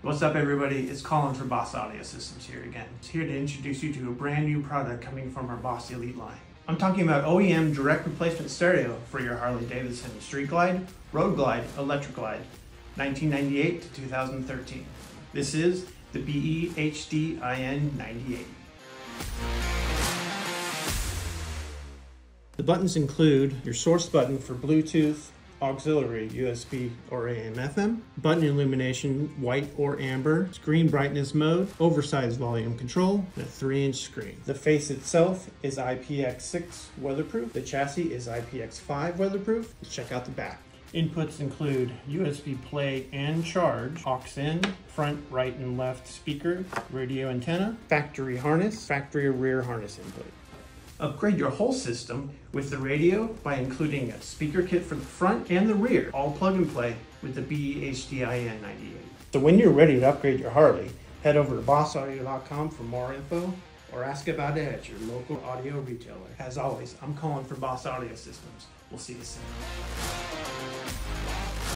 What's up everybody, it's Colin for Boss Audio Systems here again. It's here to introduce you to a brand new product coming from our Boss Elite line. I'm talking about OEM direct replacement stereo for your Harley-Davidson Street Glide, Road Glide, Electra Glide, 1998 to 2013. This is the BEHDIN98. The buttons include your source button for Bluetooth, auxiliary, USB or AM FM, button illumination, white or amber, screen brightness mode, oversized volume control, and a 3-inch screen. The face itself is IPX6 weatherproof. The chassis is IPX5 weatherproof. Let's check out the back. Inputs include USB play and charge, Aux In, front, right, and left speaker, radio antenna, factory harness, factory rear harness input. Upgrade your whole system with the radio by including a speaker kit for the front and the rear, all plug and play with the BEHDIN98. So when you're ready to upgrade your Harley, head over to bossaudio.com for more info or ask about it at your local audio retailer. As always, I'm Colin for Boss Audio Systems. We'll see you soon.